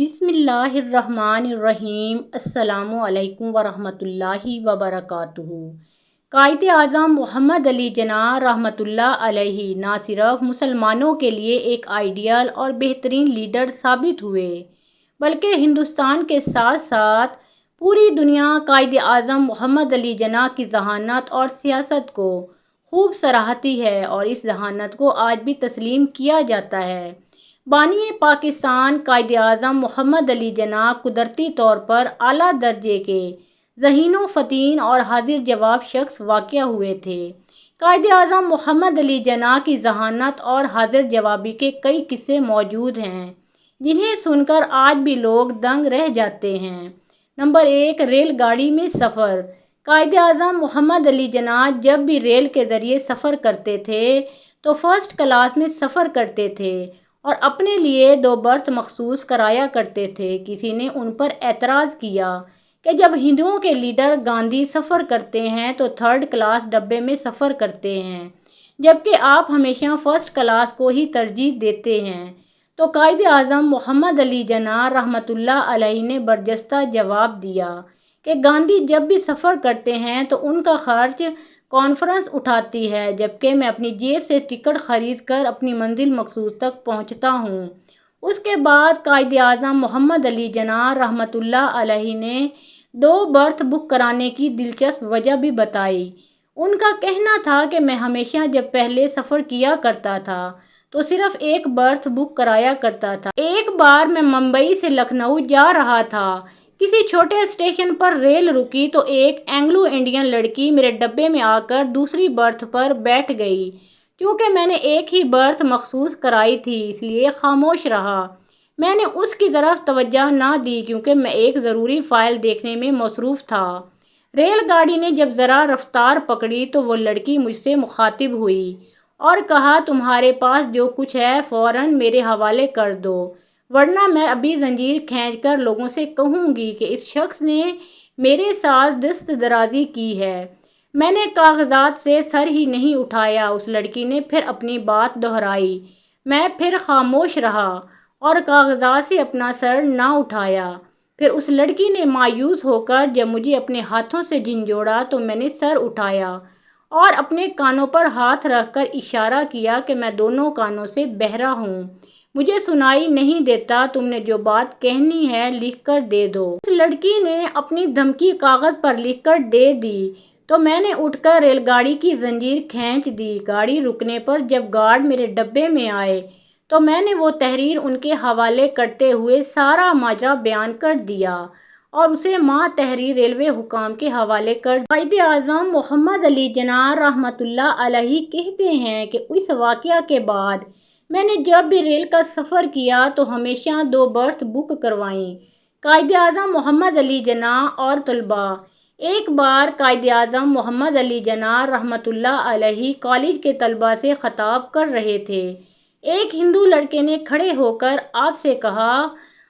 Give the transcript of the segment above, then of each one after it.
بسم اللہ الرحمن الرحیم۔ السلام علیکم ورحمۃ اللہ وبرکاتہ۔ قائد اعظم محمد علی جناح رحمۃ اللہ علیہ نہ صرف مسلمانوں کے لیے ایک آئیڈیل اور بہترین لیڈر ثابت ہوئے بلکہ ہندوستان کے ساتھ ساتھ پوری دنیا قائد اعظم محمد علی جناح کی ذہانت اور سیاست کو خوب سراہتی ہے اور اس ذہانت کو آج بھی تسلیم کیا جاتا ہے۔ بانی پاکستان قائد اعظم محمد علی جناح قدرتی طور پر اعلیٰ درجے کے ذہین و فطن اور حاضر جواب شخص واقع ہوئے تھے۔ قائد اعظم محمد علی جناح کی ذہانت اور حاضر جوابی کے کئی قصے موجود ہیں جنہیں سن کر آج بھی لوگ دنگ رہ جاتے ہیں۔ نمبر 1، ریل گاڑی میں سفر۔ قائد اعظم محمد علی جناح جب بھی ریل کے ذریعے سفر کرتے تھے تو فرسٹ کلاس میں سفر کرتے تھے اور اپنے لیے 2 برتھ مخصوص کرایا کرتے تھے۔ کسی نے ان پر اعتراض کیا کہ جب ہندوؤں کے لیڈر گاندھی سفر کرتے ہیں تو 3rd کلاس ڈبے میں سفر کرتے ہیں جبکہ آپ ہمیشہ فرسٹ کلاس کو ہی ترجیح دیتے ہیں، تو قائد اعظم محمد علی جناح رحمۃ اللہ علیہ نے برجستہ جواب دیا کہ گاندھی جب بھی سفر کرتے ہیں تو ان کا خرچ کانفرنس اٹھاتی ہے جبکہ میں اپنی جیب سے ٹکٹ خرید کر اپنی منزل مقصود تک پہنچتا ہوں۔ اس کے بعد قائد اعظم محمد علی جناح رحمۃ اللہ علیہ نے 2 برتھ بک کرانے کی دلچسپ وجہ بھی بتائی۔ ان کا کہنا تھا کہ میں ہمیشہ جب پہلے سفر کیا کرتا تھا تو صرف 1 برتھ بک کرایا کرتا تھا۔ ایک بار میں ممبئی سے لکھنؤ جا رہا تھا، کسی چھوٹے اسٹیشن پر ریل رکی تو ایک اینگلو انڈین لڑکی میرے ڈبے میں آ کر دوسری برتھ پر بیٹھ گئی۔ چونکہ میں نے ایک ہی برتھ مخصوص کرائی تھی اس لیے خاموش رہا۔ میں نے اس کی طرف توجہ نہ دی کیونکہ میں ایک ضروری فائل دیکھنے میں مصروف تھا۔ ریل گاڑی نے جب ذرا رفتار پکڑی تو وہ لڑکی مجھ سے مخاطب ہوئی اور کہا، تمہارے پاس جو کچھ ہے فوراً میرے حوالے کر دو ورنہ میں ابھی زنجیر کھینچ کر لوگوں سے کہوں گی کہ اس شخص نے میرے ساتھ دست درازی کی ہے۔ میں نے کاغذات سے سر ہی نہیں اٹھایا۔ اس لڑکی نے پھر اپنی بات دہرائی۔ میں پھر خاموش رہا اور کاغذات سے اپنا سر نہ اٹھایا۔ پھر اس لڑکی نے مایوس ہو کر جب مجھے اپنے ہاتھوں سے جھنجھوڑا تو میں نے سر اٹھایا اور اپنے کانوں پر ہاتھ رکھ کر اشارہ کیا کہ میں دونوں کانوں سے بہرا ہوں، مجھے سنائی نہیں دیتا، تم نے جو بات کہنی ہے لکھ کر دے دو۔ اس لڑکی نے اپنی دھمکی کاغذ پر لکھ کر دے دی تو میں نے اٹھ کر ریل گاڑی کی زنجیر کھینچ دی۔ گاڑی رکنے پر جب گارڈ میرے ڈبے میں آئے تو میں نے وہ تحریر ان کے حوالے کرتے ہوئے سارا ماجرا بیان کر دیا اور اسے تحریر ریلوے حکام کے حوالے کر دیا۔ قائد اعظم محمد علی جناح رحمۃ اللہ علیہ کہتے ہیں کہ اس واقعہ کے بعد میں نے جب بھی ریل کا سفر کیا تو ہمیشہ 2 برتھ بک کروائیں۔ قائد اعظم محمد علی جناح اور طلباء۔ ایک بار قائد اعظم محمد علی جناح رحمۃ اللہ علیہ کالج کے طلباء سے خطاب کر رہے تھے۔ ایک ہندو لڑکے نے کھڑے ہو کر آپ سے کہا،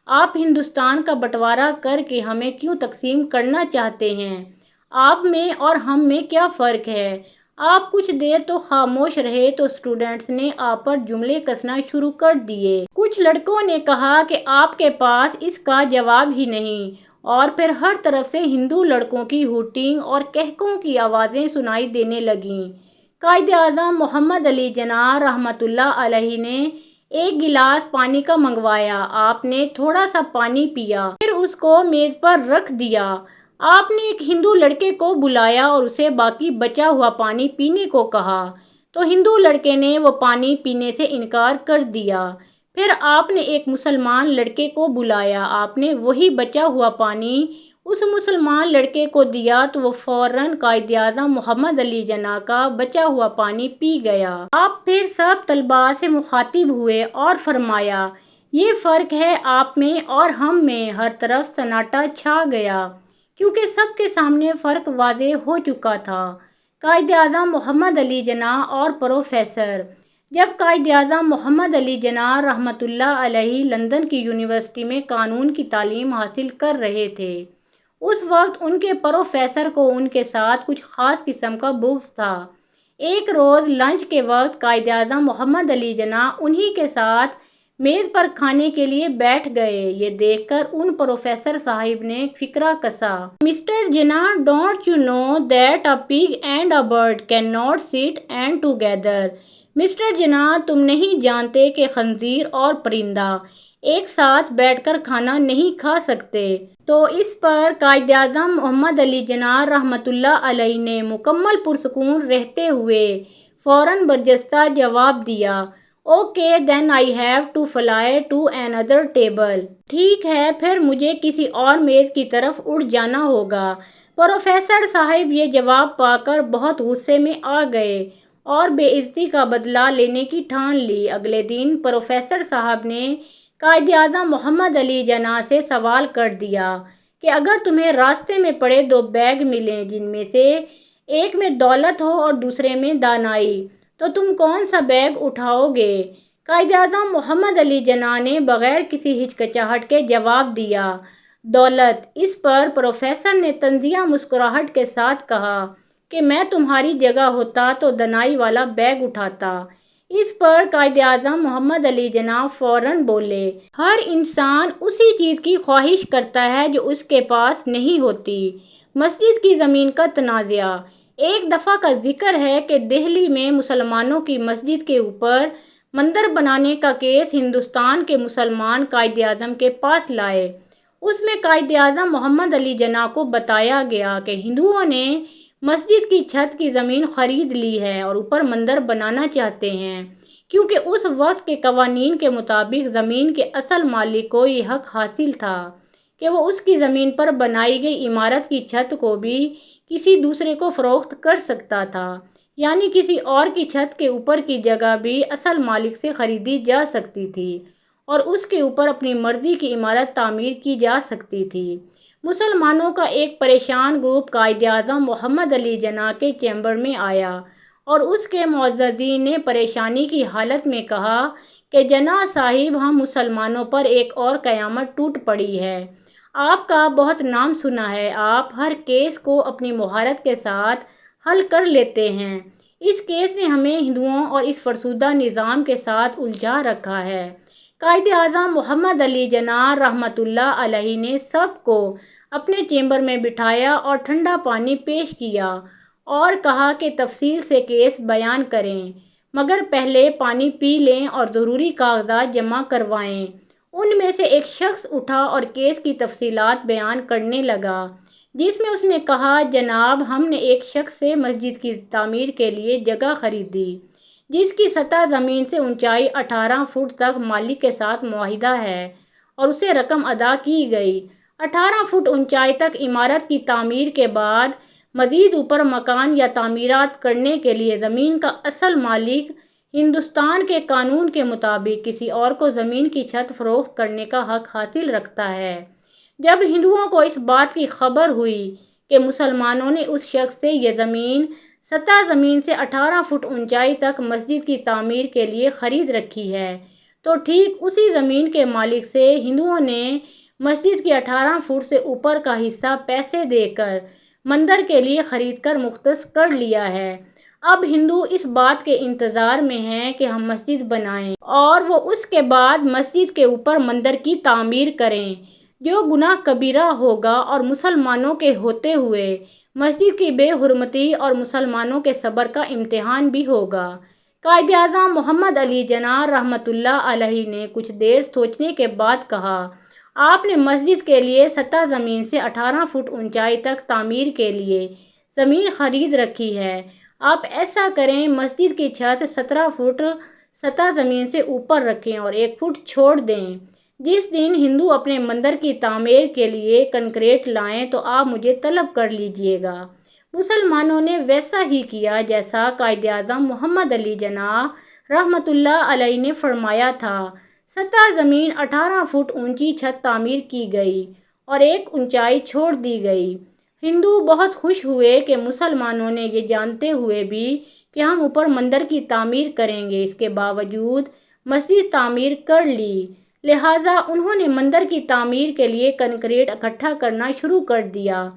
آپ ہندوستان کا بٹوارا کر کے ہمیں کیوں تقسیم کرنا چاہتے ہیں؟ آپ میں اور ہم میں کیا فرق ہے؟ آپ کچھ دیر تو خاموش رہے تو اسٹوڈنٹس نے آپ پر جملے کسنا شروع کر دیے۔ کچھ لڑکوں نے کہا کہ آپ کے پاس اس کا جواب ہی نہیں، اور پھر ہر طرف سے ہندو لڑکوں کی ہوٹنگ اور کہکوں کی آوازیں سنائی دینے لگیں۔ قائد اعظم محمد علی جناح رحمۃ اللہ علیہ نے ایک گلاس پانی کا منگوایا۔ آپ نے تھوڑا سا پانی پیا، پھر اس کو میز پر رکھ دیا۔ آپ نے ایک ہندو لڑکے کو بلایا اور اسے باقی بچا ہوا پانی پینے کو کہا تو ہندو لڑکے نے وہ پانی پینے سے انکار کر دیا۔ پھر آپ نے ایک مسلمان لڑکے کو بلایا۔ آپ نے وہی بچا ہوا پانی اس مسلمان لڑکے کو دیا تو وہ فوراً قائد اعظم محمد علی جناح کا بچا ہوا پانی پی گیا۔ آپ پھر سب طلباء سے مخاطب ہوئے اور فرمایا، یہ فرق ہے آپ میں اور ہم میں۔ ہر طرف سناٹا چھا گیا کیونکہ سب کے سامنے فرق واضح ہو چکا تھا۔ قائد اعظم محمد علی جناح اور پروفیسر۔ جب قائد اعظم محمد علی جناح رحمۃ اللہ علیہ لندن کی یونیورسٹی میں قانون کی تعلیم حاصل کر رہے تھے، اس وقت ان کے پروفیسر کو ان کے ساتھ کچھ خاص قسم کا بغض تھا۔ ایک روز لنچ کے وقت قائد اعظم محمد علی جناح انہی کے ساتھ میز پر کھانے کے لیے بیٹھ گئے۔ یہ دیکھ کر ان پروفیسر صاحب نے فقرہ کسا۔ Mister Jinnah, don't you know that a pig and a bird cannot sit and together? Mister Jinnah, تم نہیں جانتے کہ خنزیر اور پرندہ ایک ساتھ بیٹھ کر کھانا نہیں کھا سکتے؟ تو اس پر قائد اعظم محمد علی جناح رحمۃ اللہ علیہ نے مکمل پرسکون رہتے ہوئے فوراً برجستہ جواب دیا، okay then I have to fly to another table. ٹھیک ہے، پھر مجھے کسی اور میز کی طرف اٹھ جانا ہوگا۔ پروفیسر صاحب یہ جواب پا کر بہت غصے میں آ گئے اور بے عزتی کا بدلہ لینے کی ٹھان لی۔ اگلے دن پروفیسر صاحب نے قائد اعظم محمد علی جناح سے سوال کر دیا کہ اگر تمہیں راستے میں پڑے دو بیگ ملیں جن میں سے ایک میں دولت ہو اور دوسرے میں دانائی، تو تم کون سا بیگ اٹھاؤ گے؟ قائد اعظم محمد علی جناح نے بغیر کسی ہچکچاہٹ کے جواب دیا، دولت۔ اس پر پروفیسر نے طنزیہ مسکراہٹ کے ساتھ کہا کہ میں تمہاری جگہ ہوتا تو دانائی والا بیگ اٹھاتا۔ اس پر قائد اعظم محمد علی جناح فوراً بولے، ہر انسان اسی چیز کی خواہش کرتا ہے جو اس کے پاس نہیں ہوتی۔ مسجد کی زمین کا تنازع۔ ایک دفعہ کا ذکر ہے کہ دہلی میں مسلمانوں کی مسجد کے اوپر مندر بنانے کا کیس ہندوستان کے مسلمان قائد اعظم کے پاس لائے۔ اس میں قائد اعظم محمد علی جناح کو بتایا گیا کہ ہندوؤں نے مسجد کی چھت کی زمین خرید لی ہے اور اوپر مندر بنانا چاہتے ہیں، کیونکہ اس وقت کے قوانین کے مطابق زمین کے اصل مالک کو یہ حق حاصل تھا کہ وہ اس کی زمین پر بنائی گئی عمارت کی چھت کو بھی کسی دوسرے کو فروخت کر سکتا تھا، یعنی کسی اور کی چھت کے اوپر کی جگہ بھی اصل مالک سے خریدی جا سکتی تھی اور اس کے اوپر اپنی مرضی کی عمارت تعمیر کی جا سکتی تھی۔ مسلمانوں کا ایک پریشان گروپ قائد اعظم محمد علی جناح کے چیمبر میں آیا اور اس کے معززین نے پریشانی کی حالت میں کہا کہ جناح صاحب، ہم مسلمانوں پر ایک اور قیامت ٹوٹ پڑی ہے۔ آپ کا بہت نام سنا ہے، آپ ہر کیس کو اپنی مہارت کے ساتھ حل کر لیتے ہیں۔ اس کیس نے ہمیں ہندوؤں اور اس فرسودہ نظام کے ساتھ الجھا رکھا ہے۔ قائد اعظم محمد علی جناح رحمۃ اللہ علیہ نے سب کو اپنے چیمبر میں بٹھایا اور ٹھنڈا پانی پیش کیا اور کہا کہ تفصیل سے کیس بیان کریں، مگر پہلے پانی پی لیں اور ضروری کاغذات جمع کروائیں۔ ان میں سے ایک شخص اٹھا اور کیس کی تفصیلات بیان کرنے لگا، جس میں اس نے کہا، جناب، ہم نے ایک شخص سے مسجد کی تعمیر کے لیے جگہ خریدی جس کی سطح زمین سے اونچائی 18 فٹ تک مالک کے ساتھ معاہدہ ہے اور اسے رقم ادا کی گئی۔ 18 فٹ اونچائی تک عمارت کی تعمیر کے بعد مزید اوپر مکان یا تعمیرات کرنے کے لیے زمین کا اصل مالک ہندوستان کے قانون کے مطابق کسی اور کو زمین کی چھت فروخت کرنے کا حق حاصل رکھتا ہے۔ جب ہندوؤں کو اس بات کی خبر ہوئی کہ مسلمانوں نے اس شخص سے یہ زمین سطح زمین سے 18 فٹ اونچائی تک مسجد کی تعمیر کے لیے خرید رکھی ہے، تو ٹھیک اسی زمین کے مالک سے ہندوؤں نے مسجد کی 18 فٹ سے اوپر کا حصہ پیسے دے کر مندر کے لیے خرید کر مختص کر لیا ہے۔ اب ہندو اس بات کے انتظار میں ہیں کہ ہم مسجد بنائیں اور وہ اس کے بعد مسجد کے اوپر مندر کی تعمیر کریں، جو گناہ کبیرہ ہوگا اور مسلمانوں کے ہوتے ہوئے مسجد کی بے حرمتی اور مسلمانوں کے صبر کا امتحان بھی ہوگا۔ قائد اعظم محمد علی جناح رحمۃ اللہ علیہ نے کچھ دیر سوچنے کے بعد کہا، آپ نے مسجد کے لیے سطح زمین سے 18 فٹ اونچائی تک تعمیر کے لیے زمین خرید رکھی ہے۔ آپ ایسا کریں، مسجد کی چھت 17 فٹ سطح زمین سے اوپر رکھیں اور 1 فٹ چھوڑ دیں۔ جس دن ہندو اپنے مندر کی تعمیر کے لیے کنکریٹ لائیں تو آپ مجھے طلب کر لیجیے گا۔ مسلمانوں نے ویسا ہی کیا جیسا قائد اعظم محمد علی جناح رحمۃ اللہ علیہ نے فرمایا تھا۔ سطح زمین 18 فٹ اونچی چھت تعمیر کی گئی اور ایک اونچائی چھوڑ دی گئی۔ ہندو بہت خوش ہوئے کہ مسلمانوں نے یہ جانتے ہوئے بھی کہ ہم اوپر مندر کی تعمیر کریں گے، اس کے باوجود مسجد تعمیر کر لی، لہٰذا انہوں نے مندر کی تعمیر کے لیے کنکریٹ اکٹھا کرنا شروع کر دیا۔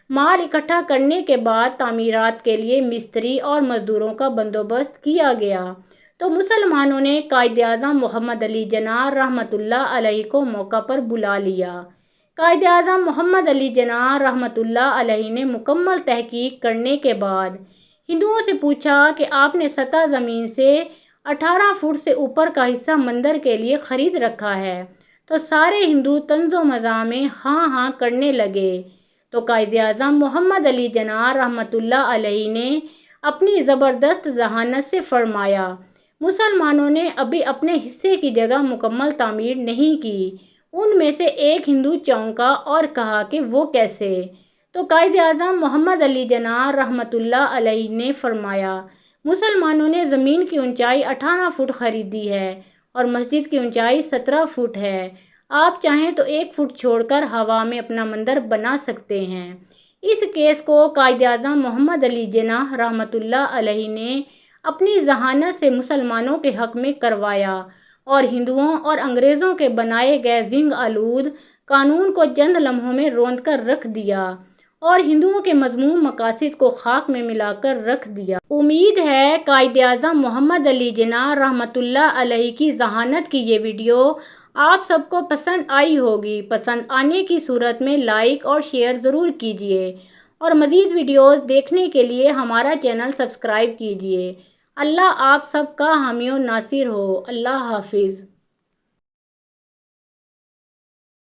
مال اکٹھا کرنے کے بعد تعمیرات کے لیے مستری اور مزدوروں کا بندوبست کیا گیا۔ تو مسلمانوں نے قائد اعظم محمد علی جناح رحمۃ اللہ علیہ کو موقع پر بلا لیا۔ قائد اعظم محمد علی جناح رحمۃ اللہ علیہ نے مکمل تحقیق کرنے کے بعد ہندوؤں سے پوچھا کہ آپ نے سطح زمین سے 18 فٹ سے اوپر کا حصہ مندر کے لیے خرید رکھا ہے؟ تو سارے ہندو طنز و مزاح میں ہاں ہاں کرنے لگے۔ تو قائد اعظم محمد علی جناح رحمۃ اللہ علیہ نے اپنی زبردست ذہانت سے فرمایا، مسلمانوں نے ابھی اپنے حصے کی جگہ مکمل تعمیر نہیں کی۔ ان میں سے ایک ہندو چونکا اور کہا کہ وہ کیسے؟ تو قائد اعظم محمد علی جناح رحمۃ اللہ علیہ نے فرمایا، مسلمانوں نے زمین کی اونچائی 18 فٹ خریدی ہے اور مسجد کی اونچائی 17 فٹ ہے۔ آپ چاہیں تو 1 فٹ چھوڑ کر ہوا میں اپنا مندر بنا سکتے ہیں۔ اس کیس کو قائد اعظم محمد علی جناح رحمۃ اللہ علیہ نے اپنی ذہانت سے مسلمانوں کے حق میں کروایا اور ہندوؤں اور انگریزوں کے بنائے گئے زنگ آلود قانون کو چند لمحوں میں روند کر رکھ دیا اور ہندوؤں کے مذموم مقاصد کو خاک میں ملا کر رکھ دیا۔ امید ہے قائد اعظم محمد علی جناح رحمۃ اللہ علیہ کی ذہانت کی یہ ویڈیو آپ سب کو پسند آئی ہوگی۔ پسند آنے کی صورت میں لائک اور شیئر ضرور کیجیے اور مزید ویڈیوز دیکھنے کے لیے ہمارا چینل سبسکرائب کیجیے۔ اللہ آپ سب کا حامی و ناصر ہو۔ اللہ حافظ۔